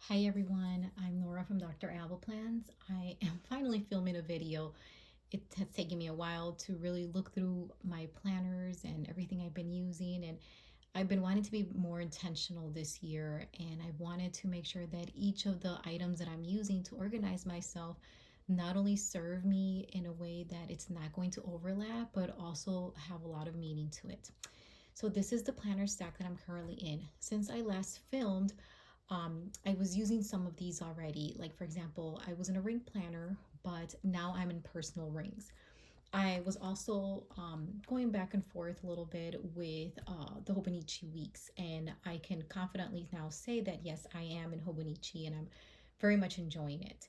Hi everyone, I'm Nora from Dr. Alba Plans. I am finally filming a video. It has taken me a while to really look through my planners and everything I've been using, and I've been wanting to be more intentional this year, and I wanted to make sure that each of the items that I'm using to organize myself not only serve me in a way that it's not going to overlap, but also have a lot of meaning to it. So this is the planner stack that I'm currently in. Since I last filmed, I was using some of these already. Like, for example, I was in a ring planner, but now I'm in personal rings. I was also going back and forth a little bit with the Hobonichi weeks, and I can confidently now say that yes, I am in Hobonichi and I'm very much enjoying it.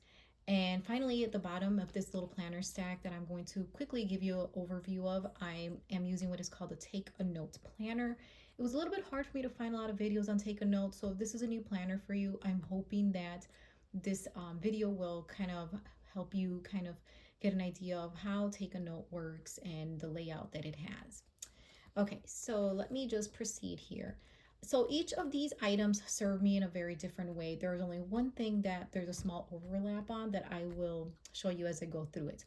And finally, at the bottom of this little planner stack that I'm going to quickly give you an overview of, I am using what is called a Take a Note planner. It was a little bit hard for me to find a lot of videos on Take a Note, so if this is a new planner for you, I'm hoping that this video will kind of help you kind of get an idea of how Take a Note works and the layout that it has. Okay, so let me just proceed here. So each of these items serve me in a very different way. There's only one thing that there's a small overlap on that I will show you as I go through it.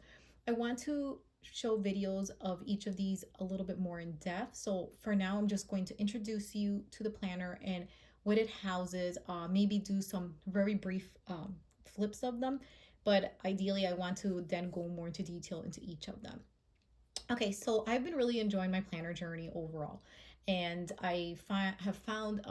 I want to show videos of each of these a little bit more in depth. So for now, I'm just going to introduce you to the planner and what it houses, maybe do some very brief flips of them, but ideally I want to then go more into detail into each of them. Okay, so I've been really enjoying my planner journey overall. And have found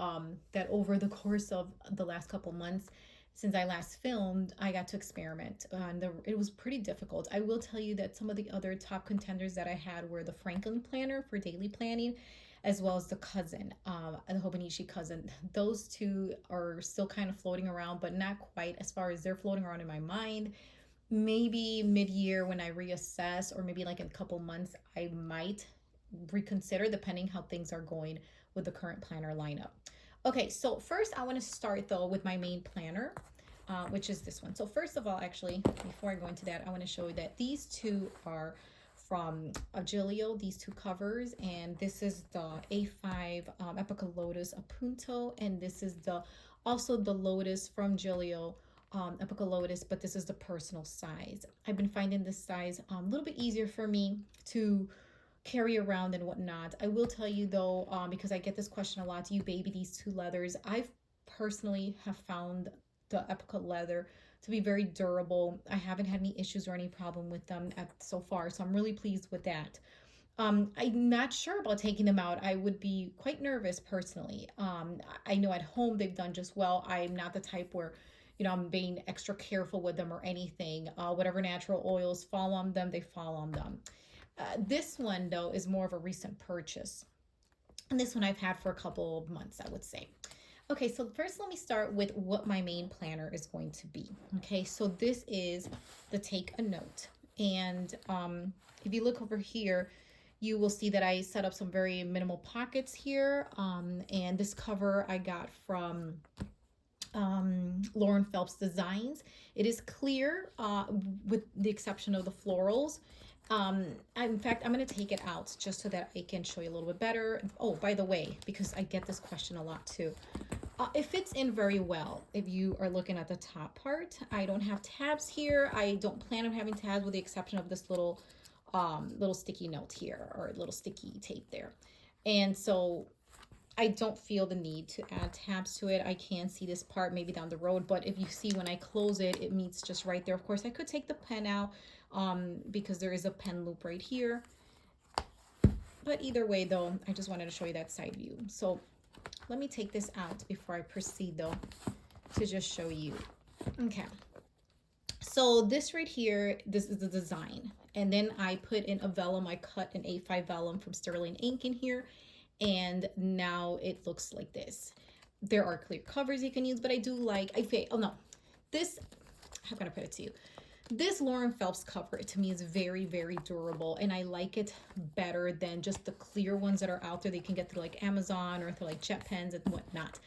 that over the course of the last couple months, since I last filmed, I got to experiment. And it was pretty difficult. I will tell you that some of the other top contenders that I had were the Franklin Planner for daily planning, as well as the Cousin, the Hobonichi Cousin. Those two are still kind of floating around, but not quite as far as they're floating around in my mind. Maybe mid-year when I reassess, or maybe like in a couple months, I might reconsider depending how things are going with the current planner lineup. Okay, so first I want to start though with my main planner, which is this one. So first of all, actually, before I go into that, I want to show you that these two are from Agilio, these two covers, and this is the A5 Epica Lotus Apunto, and this is the also the Lotus from Giglio, Epica Lotus, but this is the personal size. I've been finding this size a little bit easier for me to carry around and whatnot. I will tell you though, because I get this question a lot, do you baby these two leathers? I've personally have found the Epica leather to be very durable. I haven't had any issues or any problem with them so far, so I'm really pleased with that. I'm not sure about taking them out. I would be quite nervous personally. I know at home they've done just well. I'm not the type where, I'm being extra careful with them or anything. Whatever natural oils fall on them, they fall on them. This one, though, is more of a recent purchase. And this one I've had for a couple of months, I would say. Okay, so first let me start with what my main planner is going to be. Okay, so this is the Take a Note. And if you look over here, you will see that I set up some very minimal pockets here. And this cover I got from Lauren Phelps Designs. It is clear with the exception of the florals. In fact, I'm going to take it out just so that I can show you a little bit better. Oh, by the way, because I get this question a lot too. It fits in very well if you are looking at the top part. I don't have tabs here. I don't plan on having tabs with the exception of this little sticky note here, or little sticky tape there. And so I don't feel the need to add tabs to it. I can see this part maybe down the road, but if you see when I close it, it meets just right there. Of course, I could take the pen out because there is a pen loop right here. But either way, though, I just wanted to show you that side view. So let me take this out before I proceed, though, to just show you. Okay. So this right here, this is the design. And then I put in a vellum. I cut an A5 vellum from Sterling Ink in here. And now it looks like this. There are clear covers you can use, but I do like, oh no, this, how can I put it to you? This Lauren Phelps cover to me is very, very durable, and I like it better than just the clear ones that are out there that you can get through like Amazon or through like Jet Pens and whatnot.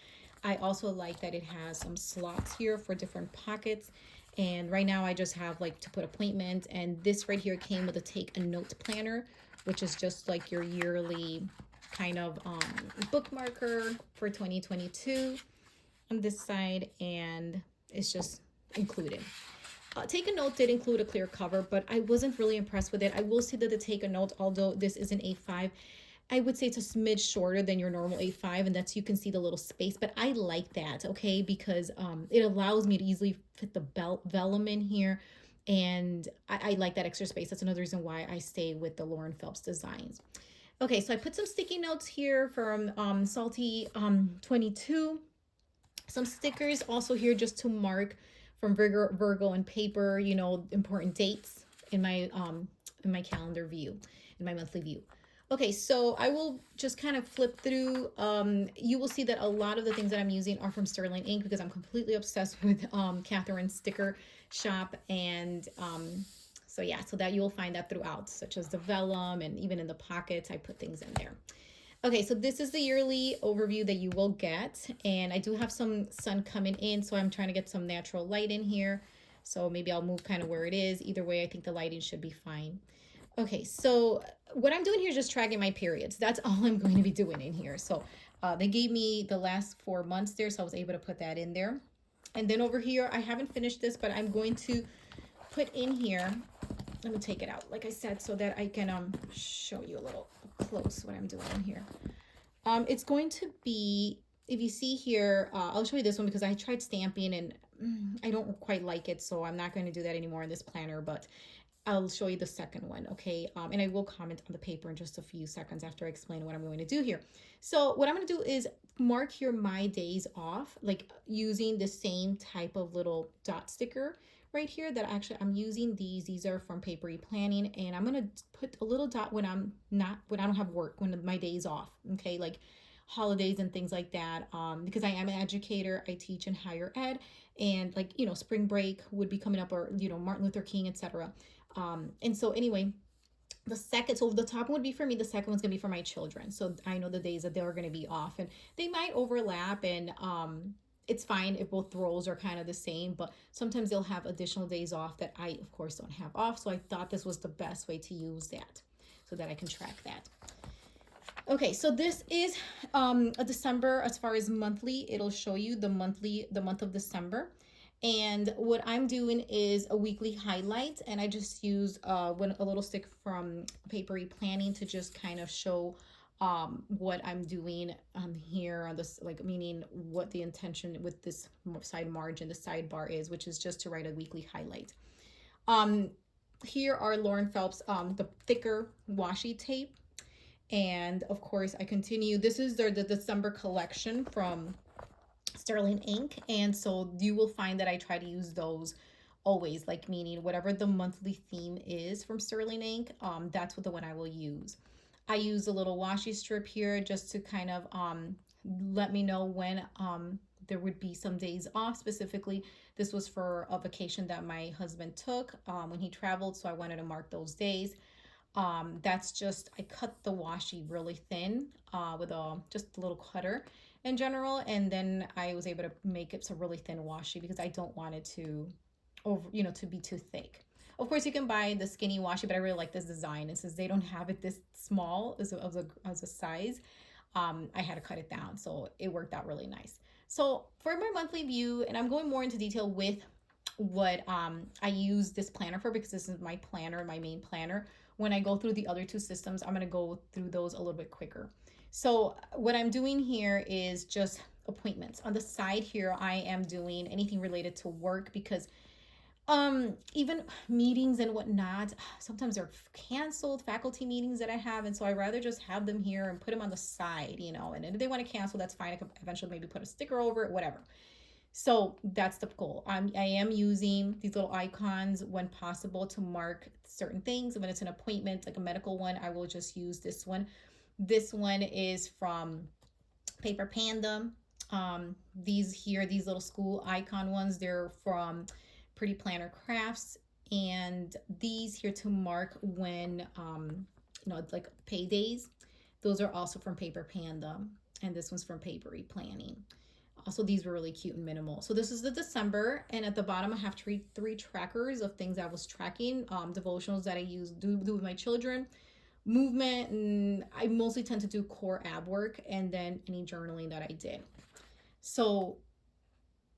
I also like that it has some slots here for different pockets. And right now I just have like to put appointment, and this right here came with a Take a Note planner, which is just like your yearly kind of bookmarker for 2022. on this side, and it's just included. Take a Note did include a clear cover, but I wasn't really impressed with it. I will say that the Take a Note, although this is an A5, I would say it's a smidge shorter than your normal A5, and that's, you can see the little space, but I like that, okay, because it allows me to easily fit the belt vellum in here, and I like that extra space. That's another reason why I stay with the Lauren Phelps designs. Okay, so I put some sticky notes here from Salty 22. Some stickers also here just to mark from Virgo and paper, you know, important dates in my calendar view, in my monthly view. Okay, so I will just kind of flip through. You will see that a lot of the things that I'm using are from Sterling Ink because I'm completely obsessed with Catherine's sticker shop. And so yeah, so that you'll find that throughout, such as the vellum, and even in the pockets, I put things in there. Okay, so this is the yearly overview that you will get. And I do have some sun coming in, so I'm trying to get some natural light in here. So maybe I'll move kind of where it is. Either way, I think the lighting should be fine. Okay, so what I'm doing here is just tracking my periods. That's all I'm going to be doing in here. So they gave me the last 4 months there, so I was able to put that in there. And then over here, I haven't finished this, but I'm going to put in here, let me take it out, like I said, so that I can show you a little close what I'm doing here. It's going to be, if you see here, I'll show you this one because I tried stamping and I don't quite like it, so I'm not going to do that anymore in this planner, but I'll show you the second one, okay? And I will comment on the paper in just a few seconds after I explain what I'm going to do here. So what I'm going to do is mark here my days off, like using the same type of little dot sticker right here that actually I'm using these. These are from Papery Planning, and I'm going to put a little dot when when I don't have work, when my days off, okay? Like holidays and things like that, because I am an educator. I teach in higher ed, and like, you know, spring break would be coming up, or, you know, Martin Luther King, etc. And so anyway, so the top one would be for me, the second one's gonna be for my children. So I know the days that they're gonna be off, and they might overlap, and it's fine if both roles are kind of the same, but sometimes they'll have additional days off that I, of course, don't have off. So I thought this was the best way to use that so that I can track that. Okay, so this is a December as far as monthly. It'll show you the month of December. And what I'm doing is a weekly highlight, and I just use a little stick from Papery Planning to just kind of show what I'm doing here on this, like, meaning what the intention with this side margin, the sidebar is, which is just to write a weekly highlight. Here are Lauren Phelps, the thicker washi tape. And of course I continue. This is the December collection from Sterling Ink, and so you will find that I try to use those always, like, meaning whatever the monthly theme is from Sterling Ink, that's what the one I will use. I use a little washi strip here just to kind of let me know when there would be some days off. Specifically, this was for a vacation that my husband took when he traveled, so I wanted to mark those days. That's just, I cut the washi really thin with just a little cutter in general, and then I was able to make it a really thin washi because I don't want it to to be too thick. Of course, you can buy the skinny washi, but I really like this design. And since they don't have it this small as a size, I had to cut it down, so it worked out really nice. So for my monthly view, and I'm going more into detail with what I use this planner for, because this is my planner, my main planner. When I go through the other two systems, I'm going to go through those a little bit quicker. So what I'm doing here is just appointments. On the side here, I am doing anything related to work, because even meetings and whatnot, sometimes they're canceled, faculty meetings that I have, and so I rather just have them here and put them on the side, and if they want to cancel, that's fine. I could eventually maybe put a sticker over it, whatever. So that's the goal. I am using these little icons when possible to mark certain things. When it's an appointment, like a medical one, I will just use this one. This one is from Paper Panda. These little school icon ones, they're from Pretty Planner Crafts. And these here to mark when, it's like paydays. Those are also from Paper Panda. And this one's from Papery Planning. Also, these were really cute and minimal. So this is the December, and at the bottom I have three trackers of things I was tracking, devotionals that I do with my children, movement, and I mostly tend to do core ab work, and then any journaling that I did. So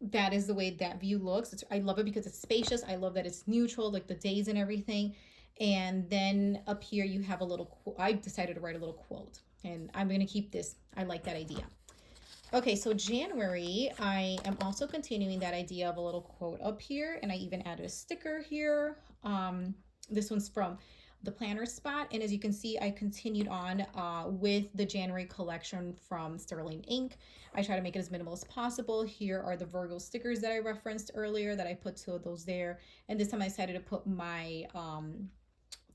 that is the way that view looks. I love it because it's spacious. I love that it's neutral, like the days and everything. And then up here you have a little, I decided to write a little quote, and I'm going to keep this. I like that idea. Okay, so January, I am also continuing that idea of a little quote up here, and I even added a sticker here. This one's from the planner spot, and as you can see, I continued on with the January collection from Sterling Ink. I try to make it as minimal as possible. Here are the Virgo stickers that I referenced earlier that I put two of those there, and this time I decided to put my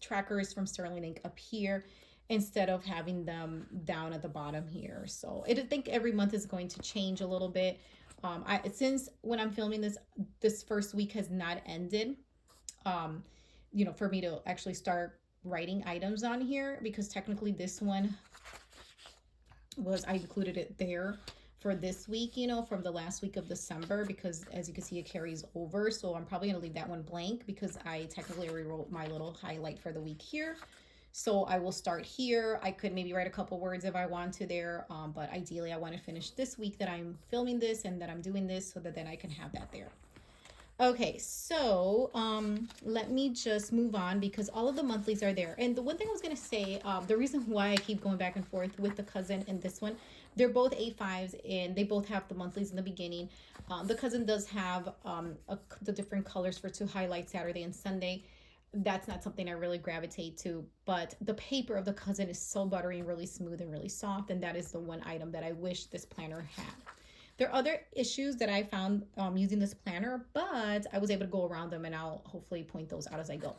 trackers from Sterling Ink up here instead of having them down at the bottom here. So I think every month is going to change a little bit. Since when I'm filming this first week has not ended, for me to actually start writing items on here, because technically this one I included it there for this week, from the last week of December, because as you can see, it carries over. So I'm probably going to leave that one blank because I technically rewrote my little highlight for the week here. So I will start here. I could maybe write a couple words if I want to there, but ideally I want to finish this week that I'm filming this and that I'm doing this, so that then I can have that there. Okay, so let me just move on because all of the monthlies are there. And the one thing I was going to say, the reason why I keep going back and forth with the cousin and this one, they're both A5s and they both have the monthlies in the beginning. The cousin does have the different colors for to highlight Saturday and Sunday. That's not something I really gravitate to, but the paper of the cousin is so buttery and really smooth and really soft, and that is the one item that I wish this planner had. There are other issues that I found using this planner, but I was able to go around them, and I'll hopefully point those out as I go.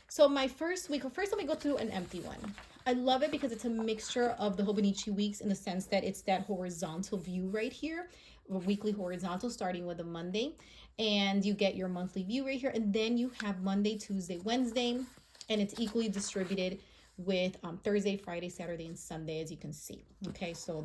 So my first week, first let me go through an empty one. I love it because it's a mixture of the Hobonichi weeks in the sense that it's that horizontal view right here, a weekly horizontal starting with a Monday, and you get your monthly view right here, and then you have Monday, Tuesday, Wednesday, and it's equally distributed with Thursday, Friday, Saturday, and Sunday, as you can see. Okay, so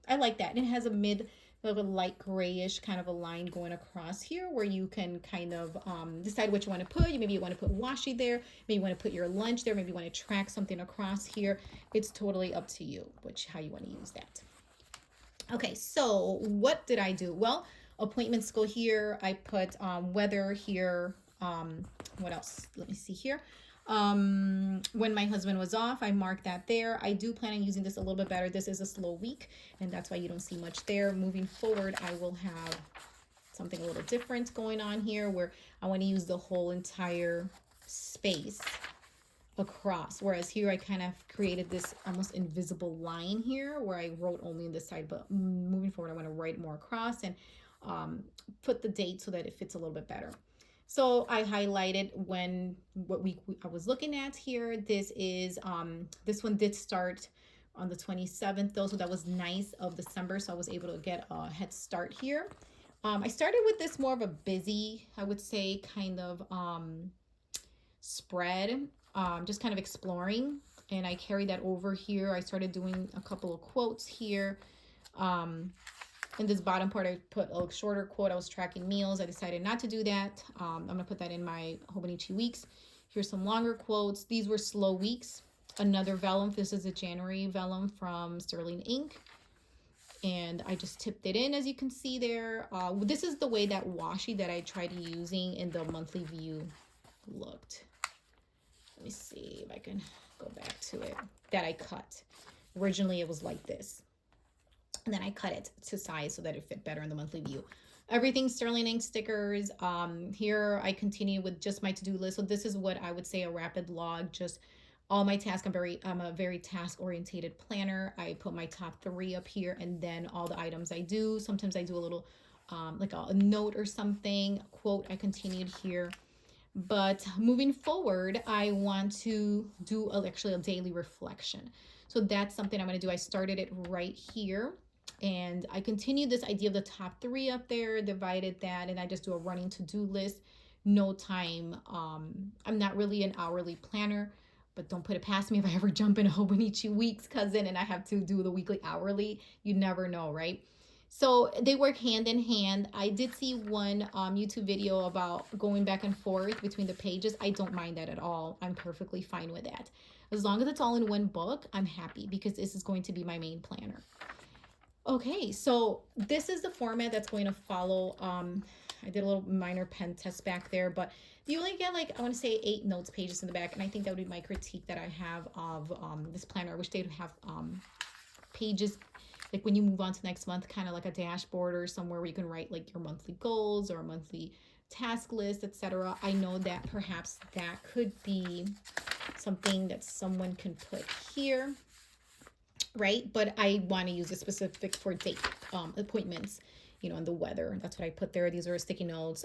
I like that. And it has a light grayish kind of a line going across here where you can kind of decide what you want to put. Maybe you want to put washi there, maybe you want to put your lunch there, maybe you want to track something across here. It's totally up to you how you want to use that. Okay, so what did I do? Well, appointments go here. I put weather here. What else? Let me see here. When my husband was off, I marked that there. I do plan on using this a little bit better. This is a slow week, and that's why you don't see much there. Moving forward, I will have something a little different going on here where I want to use the whole entire space across, whereas here I kind of created this almost invisible line here where I wrote only on this side, but moving forward I want to write more across and put the date so that it fits a little bit better. So I highlighted what week I was looking at here. This is this one did start on the 27th though, so that was nice of December, so I was able to get a head start here. I started with this more of a busy, I would say, kind of spread, just kind of exploring, and I carried that over here. I started doing a couple of quotes here. In this bottom part, I put a shorter quote. I was tracking meals. I decided not to do that. I'm going to put that in my Hobonichi weeks. Here's some longer quotes. These were slow weeks. Another vellum. This is a January vellum from Sterling Ink. And I just tipped it in, as you can see there. This is the way that washi that I tried using in the monthly view looked. Let me see if I can go back to it. That I cut. Originally, it was like this. And then I cut it to size so that it fit better in the monthly view. Everything Sterling Ink stickers. Here I continue with just my to-do list. So this is what I would say a rapid log, just all my tasks. I'm a very task-orientated planner. I put my top 3 up here and then all the items I do. Sometimes I do a little like a note or something, a quote. I continued here. But moving forward, I want to do actually a daily reflection. So that's something I'm going to do. I started it right here. And I continued this idea of the top 3 up there, divided that, and I just do a running to-do list. No time. I'm not really an hourly planner, but don't put it past me if I ever jump in a Hobonichi weeks, cousin, and I have to do the weekly hourly. You never know, right? So they work hand in hand. I did see one YouTube video about going back and forth between the pages. I don't mind that at all. I'm perfectly fine with that. As long as it's all in one book, I'm happy because this is going to be my main planner. Okay, so this is the format that's going to follow. I did a little minor pen test back there, but you only get like, I want to say 8 notes pages in the back. And I think that would be my critique that I have of this planner. I wish they'd have pages like when you move on to next month, kind of like a dashboard or somewhere where you can write like your monthly goals or a monthly task list, etc. I know that perhaps that could be something that someone can put here, right? But I want to use a specific for date appointments, and the weather. That's what I put there. These are sticky notes.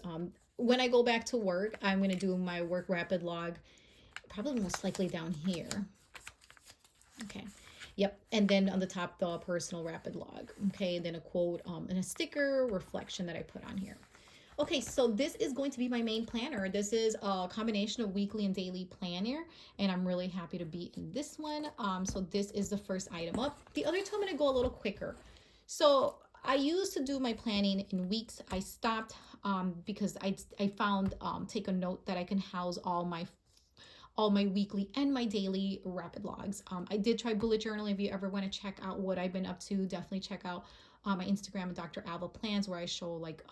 When I go back to work, I'm going to do my work rapid log, probably most likely down here. Okay. Yep. And then on the top, the personal rapid log. Okay. And then a quote and a sticker reflection that I put on here. Okay, so this is going to be my main planner. This is a combination of weekly and daily planner, and I'm really happy to be in this one. So this is the first item up. The other two I'm going to go a little quicker. So I used to do my planning in weeks. I stopped because I found take a note that I can house all my weekly and my daily rapid logs. I did try bullet journaling. If you ever want to check out what I've been up to, definitely check out my Instagram, Dr. Alba Plans, where I show like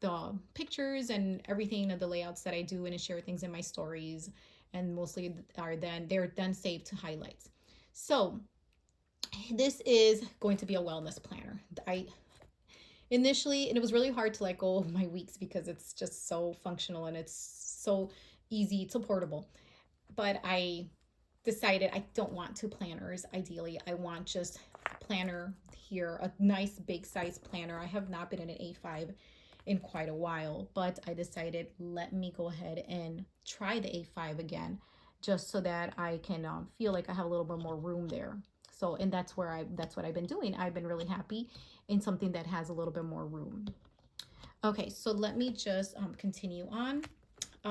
the pictures and everything of the layouts that I do, and I share things in my stories, and mostly they're then saved to highlights. So this is going to be a wellness planner. I initially, and it was really hard to let go of my weeks because it's just so functional and it's so easy, it's so portable. But I decided I don't want two planners. Ideally, I want just a planner here, a nice big size planner. I have not been in an A5 in quite a while, but I decided let me go ahead and try the A5 again, just so that I can feel like I have a little bit more room there. So, and that's what I've been doing. I've been really happy in something that has a little bit more room. Okay, so let me just continue on.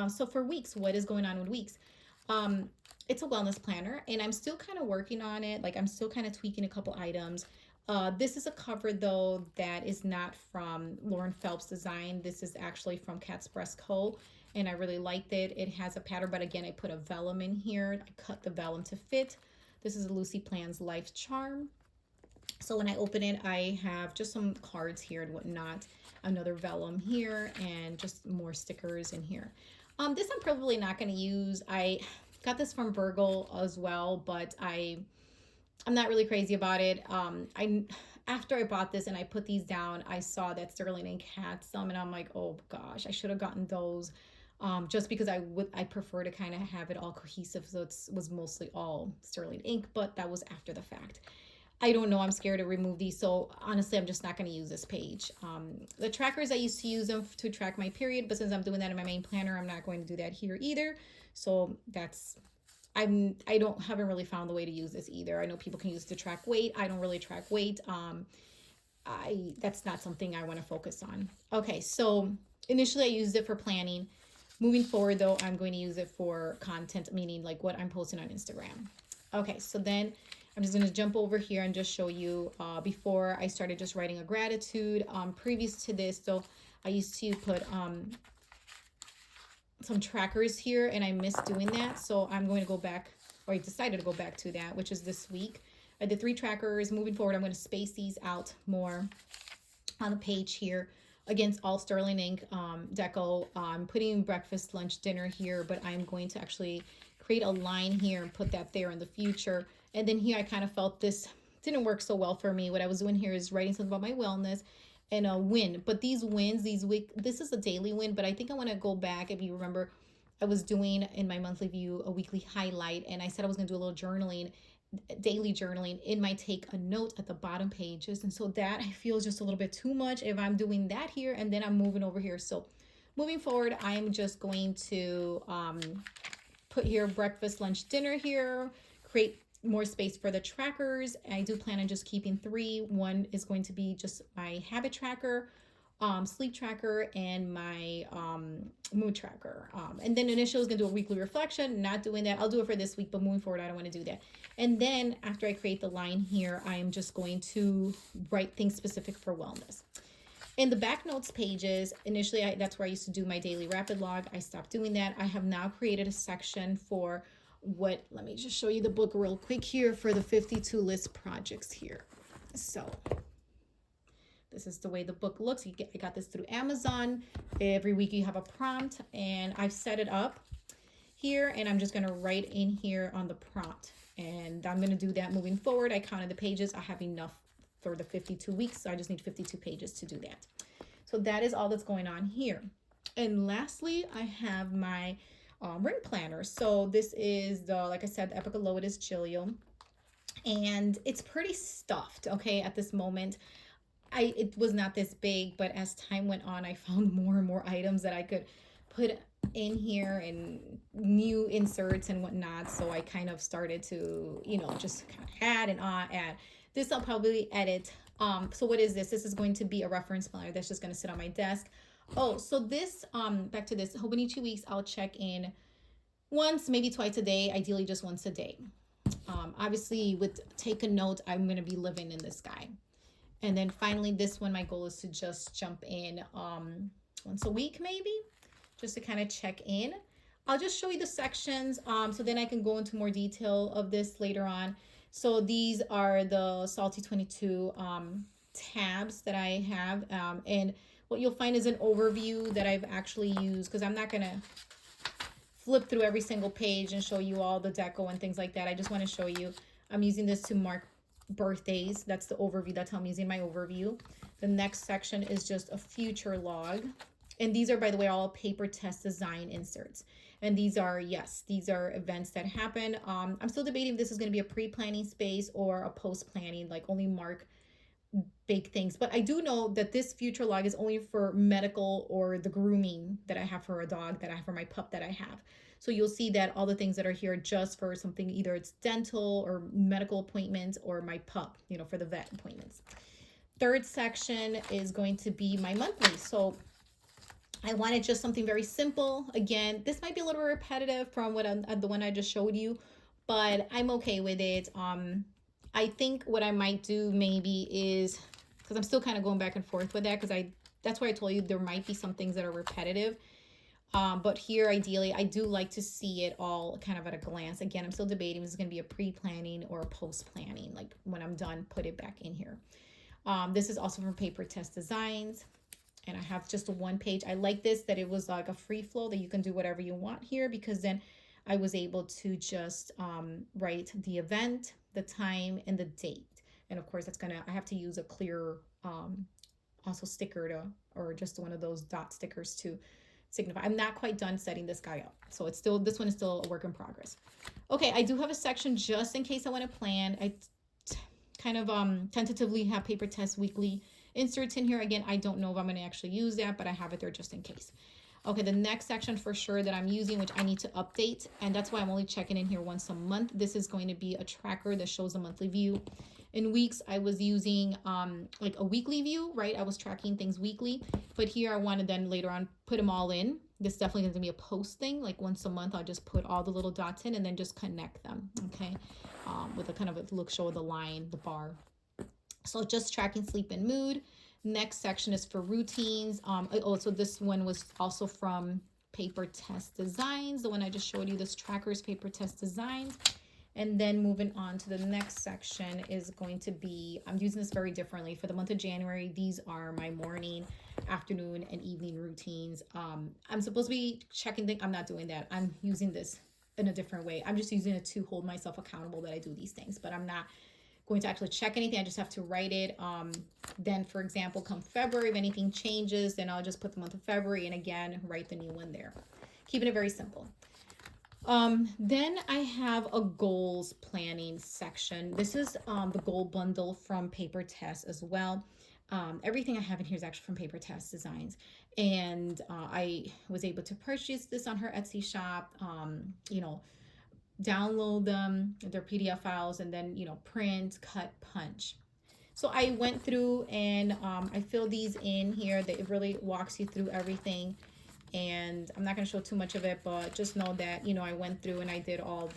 So for weeks, what is going on with weeks? It's a wellness planner, and I'm still kind of working on it. Like I'm still kind of tweaking a couple items. This is a cover though that is not from Lauren Phelps Design. This is actually from Cat's Breast Co. And I really liked it. It has a pattern, but again, I put a vellum in here. I cut the vellum to fit. This is a Lucy Plans Life Charm. So when I open it, I have just some cards here and whatnot. Another vellum here and just more stickers in here. This I'm probably not going to use. I got this from Burgle as well, but I'm not really crazy about it. After I bought this and I put these down, I saw that Sterling Ink had some, and I'm like, oh gosh, I should have gotten those. Just because I prefer to kind of have it all cohesive, so it was mostly all Sterling Ink, but that was after the fact. I don't know. I'm scared to remove these. So honestly, I'm just not going to use this page. The trackers, I used to use them to track my period, but since I'm doing that in my main planner, I'm not going to do that here either. So haven't really found the way to use this either. I know people can use it to track weight. I don't really track weight. That's not something I want to focus on. Okay. So initially I used it for planning. Moving forward though, I'm going to use it for content, meaning like what I'm posting on Instagram. Okay. So then I'm just going to jump over here and just show you before I started just writing a gratitude. Previous to this, so I used to put some trackers here, and I missed doing that. So I'm going to go back, or I decided to go back to that, which is this week. I did 3 trackers. Moving forward, I'm going to space these out more on the page here. Against all Sterling Ink deco. I'm putting breakfast, lunch, dinner here, but I'm going to actually create a line here and put that there in the future. And then here I kind of felt this didn't work so well for me. What I was doing here is writing something about my wellness and a win. But these wins, this is a daily win, but I think I want to go back. If you remember, I was doing in my monthly view a weekly highlight, and I said I was going to do a little journaling, daily journaling. It might take a note at the bottom pages, and so that I feel is just a little bit too much if I'm doing that here and then I'm moving over here. So moving forward, I'm just going to put here breakfast, lunch, dinner here, create more space for the trackers. I do plan on just keeping 3. One is going to be just my habit tracker, sleep tracker, and my mood tracker. And then initially I was going to do a weekly reflection. Not doing that. I'll do it for this week, but moving forward, I don't want to do that. And then after I create the line here, I'm just going to write things specific for wellness. In the back notes pages, initially that's where I used to do my daily rapid log. I stopped doing that. I have now created a section for let me just show you the book real quick here for the 52 list projects here. So This is the way the book looks. I got this through Amazon. Every week you have a prompt, and I've set it up here, and I'm just going to write in here on the prompt, and I'm going to do that moving forward. I counted the pages. I have enough for the 52 weeks, so I just need 52 pages to do that. So that is all that's going on here. And lastly, I have my ring planner. So this is the, like I said, the Epic Aloetis Gilio, and it's pretty stuffed, okay, at this moment. It was not this big, but as time went on, I found more and more items that I could put in here and new inserts and whatnot. So I kind of started to, just kind of add and add. This I'll probably edit. So what is this? This is going to be a reference planner that's just going to sit on my desk. Oh, so this, back to this, Hobonichi Weeks, I'll check in once, maybe twice a day, ideally just once a day. Obviously with take a note, I'm going to be living in this guy. And then finally, this one, my goal is to just jump in once a week, maybe, just to kind of check in. I'll just show you the sections, so then I can go into more detail of this later on. So these are the Salty 22 tabs that I have, and what you'll find is an overview that I've actually used, because I'm not going to flip through every single page and show you all the deco and things like that. I just want to show you. I'm using this to mark birthdays. That's the overview. That's how I'm using my overview. The next section is just a future log. And these are, by the way, all paper test design inserts. And these are, yes, these are events that happen. I'm still debating if this is going to be a pre-planning space or a post-planning, like only mark big things. But I do know that this future log is only for medical or the grooming that I have for a dog, that I have for my pup that I have. So you'll see that all the things that are here just for something, either it's dental or medical appointments or my pup, for the vet appointments. Third section is going to be my monthly. So I wanted just something very simple. Again, this might be a little repetitive from the one I just showed you, but I'm okay with it. I think what I might do maybe is, because I'm still kind of going back and forth with that, because that's why I told you there might be some things that are repetitive. But here, ideally, I do like to see it all kind of at a glance. Again, I'm still debating if this is going to be a pre-planning or a post-planning. Like when I'm done, put it back in here. This is also from Paper Test Designs. And I have just a one page. I like this, that it was like a free flow, that you can do whatever you want here, because then I was able to just write the event, the time, and the date. And of course, I have to use a clear also sticker or just one of those dot stickers to signify. I'm not quite done setting this guy up. So this one is still a work in progress. Okay, I do have a section just in case I want to plan. I kind of tentatively have Paper Test weekly inserts in here. Again, I don't know if I'm going to actually use that, but I have it there just in case. Okay, the next section for sure that I'm using, which I need to update, and that's why I'm only checking in here once a month. This is going to be a tracker that shows a monthly view. In weeks, I was using like a weekly view, right? I was tracking things weekly, but here I want to then later on put them all in. This definitely going to be a post thing. Like once a month, I'll just put all the little dots in and then just connect them, okay? With a kind of a look show of the line, the bar. So just tracking sleep and mood. Next section is for routines. So this one was also from Paper Test Designs. The one I just showed you, this trackers, Paper Test Designs. And then moving on to the next section is going to be, I'm using this very differently. For the month of January, these are my morning, afternoon, and evening routines. I'm supposed to be checking things. I'm not doing that. I'm using this in a different way. I'm just using it to hold myself accountable that I do these things, but I'm not going to actually check anything. I just have to write it. Then, for example, come February, if anything changes, then I'll just put the month of February and again, write the new one there. Keeping it very simple. Then I have a goals planning section. This is the goal bundle from Paper Test as well. Everything I have in here is actually from Paper Test Designs. And I was able to purchase this on her Etsy shop, download them, their PDF files, and then, print, cut, punch. So I went through and I filled these in here. That it really walks you through everything. And I'm not going to show too much of it, but just know that, I went through and I did all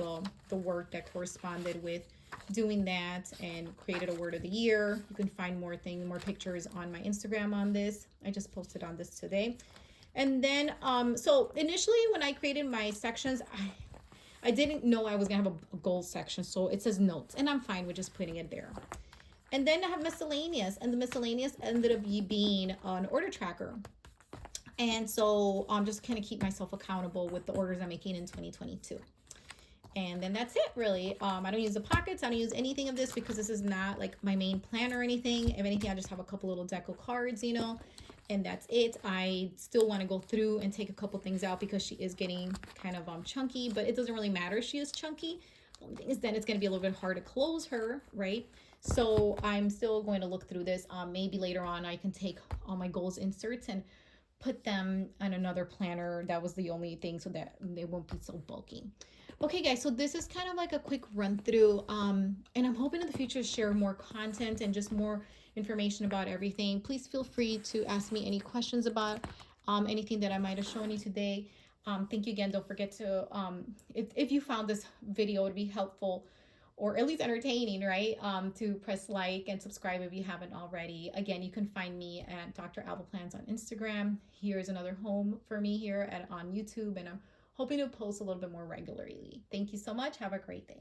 the work that corresponded with doing that and created a word of the year. You can find more pictures on my Instagram on this. I just posted on this today. And then, so initially when I created my sections, I didn't know I was going to have a goal section. So it says notes, and I'm fine with just putting it there. And then I have miscellaneous, and the miscellaneous ended up being an order tracker. And so I'm just kind of keep myself accountable with the orders I'm making in 2022. And then that's it, really. I don't use the pockets. I don't use anything of this because this is not like my main plan or anything. If anything, I just have a couple little deco cards, and that's it. I still want to go through and take a couple things out because she is getting kind of chunky, but it doesn't really matter if she is chunky. The only thing is then it's going to be a little bit hard to close her, right? So I'm still going to look through this. Maybe later on I can take all my goals inserts and put them on another planner. That was the only thing, so that they won't be so bulky. Okay, guys, so this is kind of like a quick run through, and I'm hoping in the future to share more content and just more information about everything. Please feel free to ask me any questions about anything that I might have shown you today. Thank you again. Don't forget to, if you found this video to be helpful or at least entertaining, right? To press like and subscribe if you haven't already. Again, you can find me at Dr. Alba Plans on Instagram. Here's another home for me here on YouTube, and I'm hoping to post a little bit more regularly. Thank you so much. Have a great day.